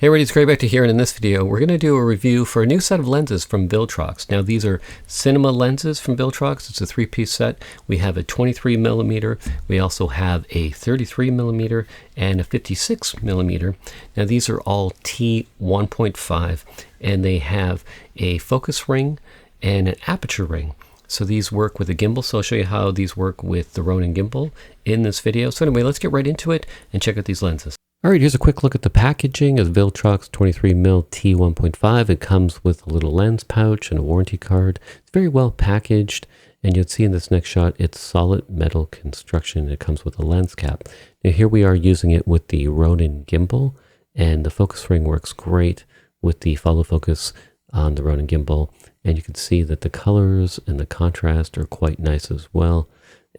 Hey everybody, it's Craig back to here, and in this video we're going to do a review for a new set of lenses from Viltrox. Now these are cinema lenses from Viltrox. It's a three-piece set. We have a 23mm, we also have a 33mm, and a 56mm. Now these are all T1.5, and they have a focus ring and an aperture ring. So these work with a gimbal, so I'll show you how these work with the Ronin gimbal in this video. So anyway, let's get right into it and check out these lenses. All right, here's a quick look at the packaging of Viltrox 23mm T1.5. It comes with a little lens pouch and a warranty card. It's very well packaged, and you'll see in this next shot, it's solid metal construction. It comes with a lens cap. Now here we are using it with the Ronin gimbal, and the focus ring works great with the follow focus on the Ronin gimbal. And you can see that the colors and the contrast are quite nice as well.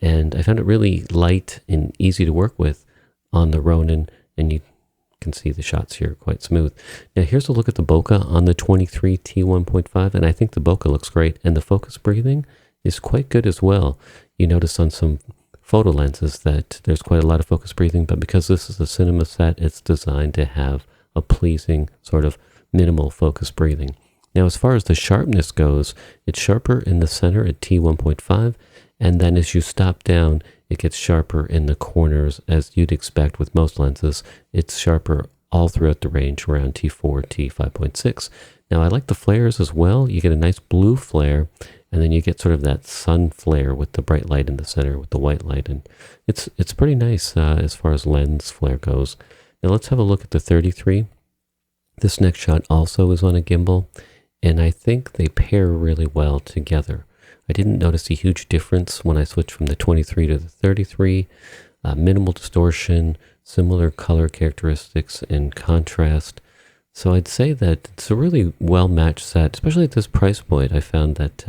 And I found it really light and easy to work with on the Ronin. And you can see the shots here quite smooth. Now here's a look at the bokeh on the 23 T1.5, and I think the bokeh looks great, and the focus breathing is quite good as well. You notice on some photo lenses that there's quite a lot of focus breathing, but because this is a cinema set, it's designed to have a pleasing sort of minimal focus breathing. Now as far as the sharpness goes, it's sharper in the center at T1.5, and then as you stop down, it gets sharper in the corners, as you'd expect with most lenses. It's sharper all throughout the range around T4, T5.6. Now I like the flares as well. You get a nice blue flare, and then you get sort of that sun flare with the bright light in the center with the white light, and it's pretty nice as far as lens flare goes. Now let's have a look at the 33. This next shot also is on a gimbal, and I think they pair really well together. I didn't notice a huge difference when I switched from the 23 to the 33. Minimal distortion, similar color characteristics and contrast. So I'd say that it's a really well-matched set, especially at this price point. I found that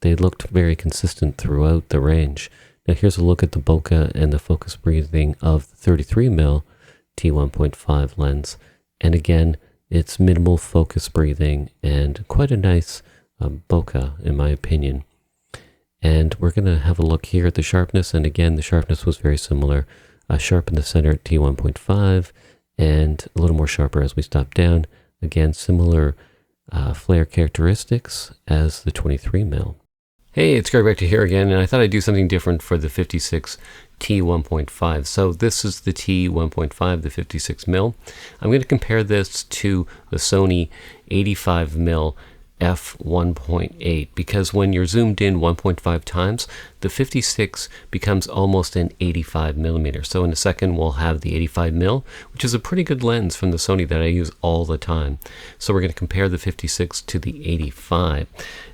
they looked very consistent throughout the range. Now here's a look at the bokeh and the focus breathing of the 33mm T1.5 lens. And again, it's minimal focus breathing and quite a nice bokeh in my opinion. And we're going to have a look here at the sharpness, and again the sharpness was very similar. Sharp in the center at T1.5 and a little more sharper as we stop down. Again, similar flare characteristics as the 23mm. Hey, it's Greg back to here again, and I thought I'd do something different for the 56 T1.5. So this is the T1.5, the 56mm. I'm going to compare this to the Sony 85mm f1.8, because when you're zoomed in 1.5 times, the 56 becomes almost an 85mm. So in a second we'll have the 85mm, which is a pretty good lens from the Sony that I use all the time. So we're going to compare the 56 to the 85.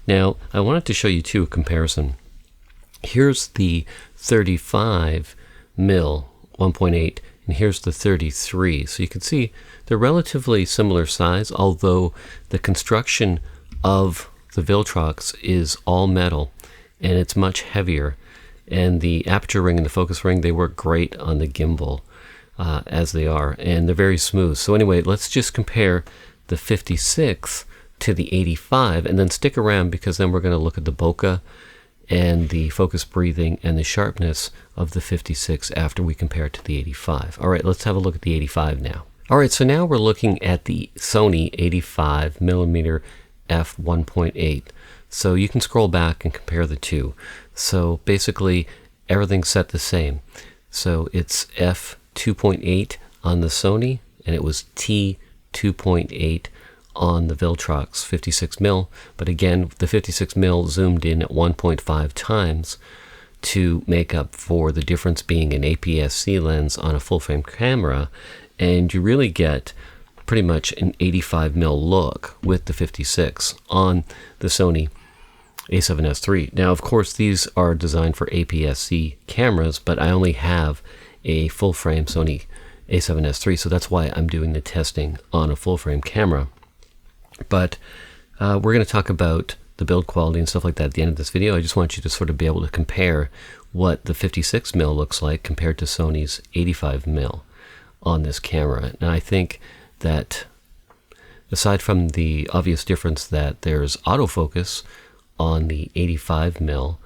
Now I wanted to show you too a comparison. Here's the 35mm 1.8, and here's the 33. So you can see they're relatively similar size, although the construction of the Viltrox is all metal and it's much heavier, and the aperture ring and the focus ring, they work great on the gimbal as they are, and they're very smooth. So anyway, let's just compare the 56 to the 85 and then stick around, because then we're going to look at the bokeh and the focus breathing and the sharpness of the 56 after we compare it to the 85. All right, let's have a look at the 85 now. All right, so now we're looking at the Sony 85mm f1.8. So you can scroll back and compare the two. So basically everything's set the same. So it's f2.8 on the Sony, and it was t2.8 on the Viltrox 56mm. But again, the 56mm zoomed in at 1.5 times to make up for the difference being an APS-C lens on a full frame camera, and you really get pretty much an 85mm look with the 56 on the Sony a7S III. Now, of course, these are designed for APS-C cameras, but I only have a full-frame Sony a7S III, so that's why I'm doing the testing on a full-frame camera. But we're going to talk about the build quality and stuff like that at the end of this video. I just want you to sort of be able to compare what the 56mm looks like compared to Sony's 85mm on this camera. And I think that aside from the obvious difference that there's autofocus on the 85mm,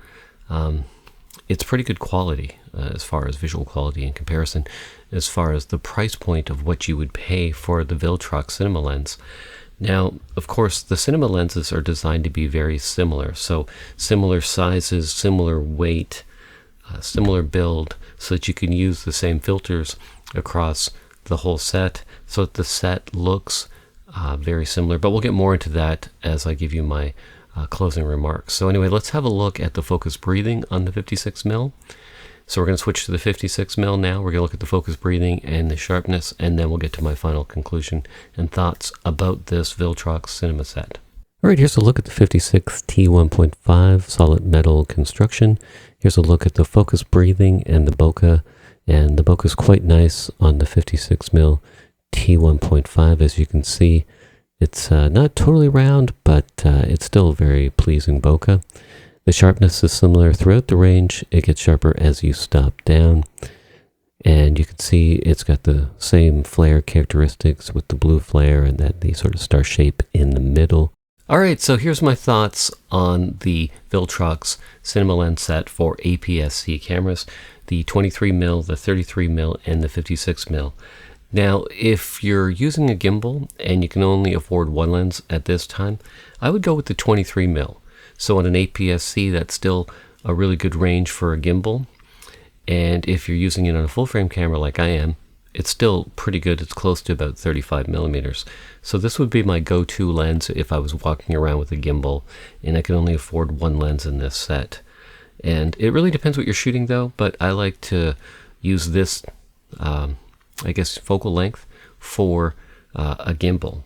it's pretty good quality as far as visual quality in comparison, as far as the price point of what you would pay for the Viltrox-cinema lens. Now, of course, the cinema lenses are designed to be very similar, so similar sizes, similar weight, similar build, so that you can use the same filters across the whole set, so that the set looks very similar. But we'll get more into that as I give you my closing remarks. So anyway, let's have a look at the focus breathing on the 56mm. So we're going to switch to the 56mm now. We're going to look at the focus breathing and the sharpness, and then we'll get to my final conclusion and thoughts about this Viltrox cinema set. All right, here's a look at the 56 T1.5 solid metal construction. Here's a look at the focus breathing and the bokeh. And the bokeh is quite nice on the 56mm T1.5. As you can see, it's not totally round, but it's still a very pleasing bokeh. The sharpness is similar throughout the range. It gets sharper as you stop down. And you can see it's got the same flare characteristics with the blue flare and that the sort of star shape in the middle. All right, so here's my thoughts on the Viltrox cinema lens set for APS-C cameras, the 23mm, the 33mm, and the 56mm. Now, if you're using a gimbal and you can only afford one lens at this time, I would go with the 23mm. So on an APS-C, that's still a really good range for a gimbal. And if you're using it on a full frame camera like I am, it's still pretty good. It's close to about 35mm. So this would be my go-to lens if I was walking around with a gimbal and I could only afford one lens in this set. And it really depends what you're shooting though, but I like to use this, I guess, focal length for a gimbal.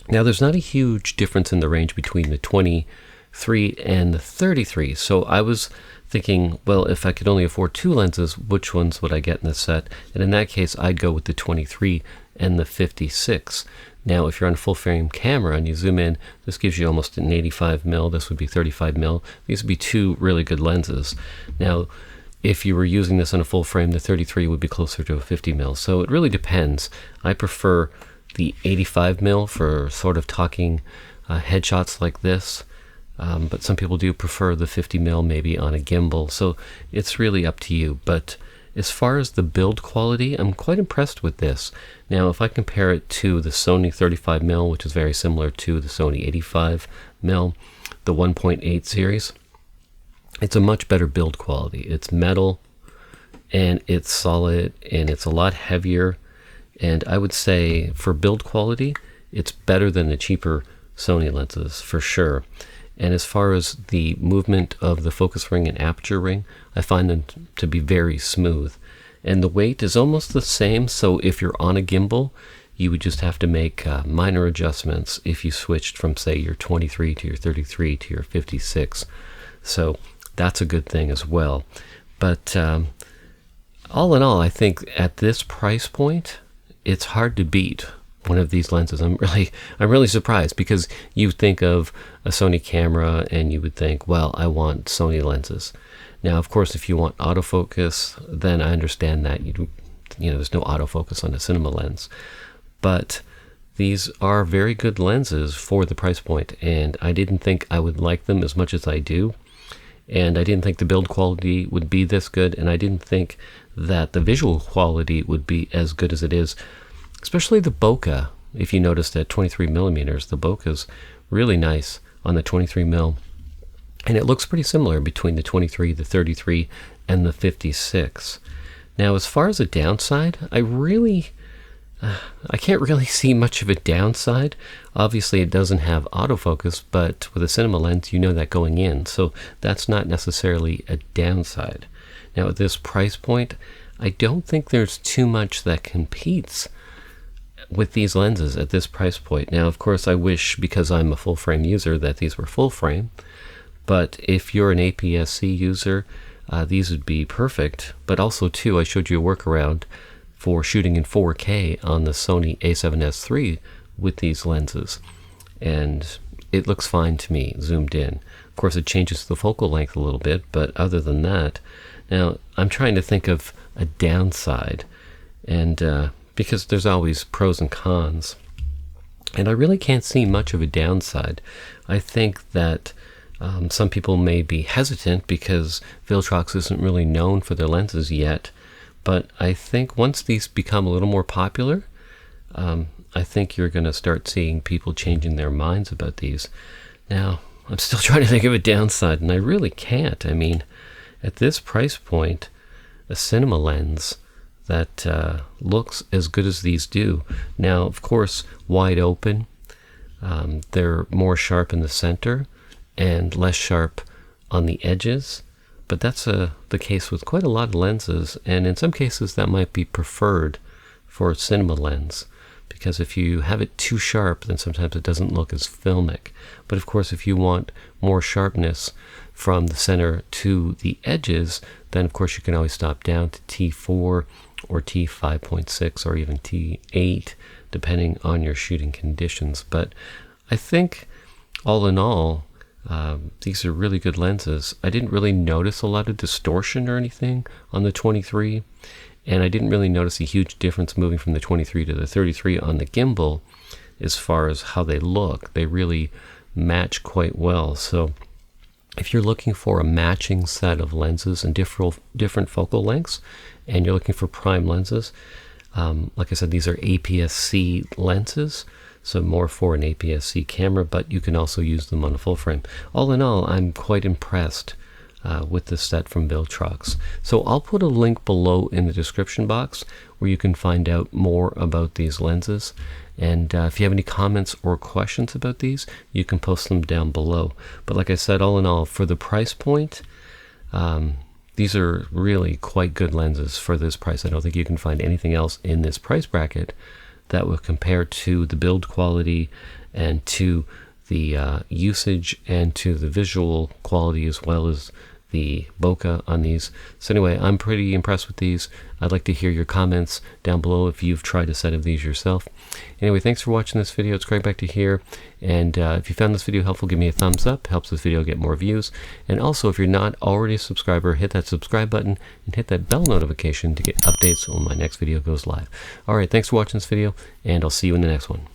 Now there's not a huge difference in the range between the 23 and the 33. So I was thinking, well, if I could only afford two lenses, which ones would I get in this set? And in that case, I'd go with the 23 and the 56. Now, if you're on a full frame camera and you zoom in, this gives you almost an 85mm. This would be 35mm. These would be two really good lenses. Now, if you were using this on a full frame, the 33 would be closer to a 50mm. So it really depends. I prefer the 85mm for sort of talking headshots like this. But some people do prefer the 50mm maybe on a gimbal, so it's really up to you. But as far as the build quality, I'm quite impressed with this. Now, if I compare it to the Sony 35mm, which is very similar to the Sony 85mm, the 1.8 series, it's a much better build quality. It's metal, and it's solid, and it's a lot heavier. And I would say for build quality, it's better than the cheaper Sony lenses for sure. And as far as the movement of the focus ring and aperture ring, I find them to be very smooth. And the weight is almost the same, so if you're on a gimbal, you would just have to make minor adjustments if you switched from, say, your 23 to your 33 to your 56. So that's a good thing as well. But all in all, I think at this price point, it's hard to beat one of these lenses. I'm really surprised, because you think of a Sony camera and you would think, well, I want Sony lenses. Now, of course, if you want autofocus, then I understand that you know there's no autofocus on a cinema lens. But these are very good lenses for the price point, and I didn't think I would like them as much as I do. And I didn't think the build quality would be this good, and I didn't think that the visual quality would be as good as it is. Especially the bokeh. If you noticed at 23mm, the bokeh is really nice on the 23mm. And it looks pretty similar between the 23, the 33, and the 56. Now, as far as a downside, I can't really see much of a downside. Obviously, it doesn't have autofocus, but with a cinema lens, you know that going in. So that's not necessarily a downside. Now, at this price point, I don't think there's too much that competes with these lenses at this price point. Now, of course, I wish, because I'm a full frame user, that these were full frame. But if you're an APS-C user, these would be perfect. But also, too, I showed you a workaround for shooting in 4K on the Sony a7S III with these lenses. And it looks fine to me, zoomed in. Of course, it changes the focal length a little bit, but other than that, now, I'm trying to think of a downside. And because there's always pros and cons. And I really can't see much of a downside. I think that Some people may be hesitant because Viltrox isn't really known for their lenses yet, but I think once these become a little more popular, I think you're going to start seeing people changing their minds about these. Now, I'm still trying to think of a downside, and I really can't. I mean, at this price point, a cinema lens that looks as good as these do. Now, of course, wide open, they're more sharp in the center and less sharp on the edges, but that's the case with quite a lot of lenses, and in some cases that might be preferred for a cinema lens, because if you have it too sharp, then sometimes it doesn't look as filmic. But of course, if you want more sharpness from the center to the edges, then of course you can always stop down to T4 or T5.6 or even T8, depending on your shooting conditions. But I think all in all, these are really good lenses. I didn't really notice a lot of distortion or anything on the 23, and I didn't really notice a huge difference moving from the 23 to the 33 on the gimbal as far as how they look. They really match quite well. So if you're looking for a matching set of lenses and different focal lengths, and you're looking for prime lenses, like I said, these are APS-C lenses, so more for an APS-C camera, but you can also use them on a full frame. All in all, I'm quite impressed with this set from Viltrox. So I'll put a link below in the description box where you can find out more about these lenses. And if you have any comments or questions about these, you can post them down below. But like I said, all in all, for the price point, these are really quite good lenses for this price. I don't think you can find anything else in this price bracket that will compare to the build quality and to the usage and to the visual quality, as well as the bokeh on these. So anyway, I'm pretty impressed with these. I'd like to hear your comments down below if you've tried a set of these yourself. Anyway, thanks for watching this video. It's Greg back to here. And if you found this video helpful, give me a thumbs up. Helps this video get more views. And also, if you're not already a subscriber, hit that subscribe button and hit that bell notification to get updates when my next video goes live. All right, thanks for watching this video, and I'll see you in the next one.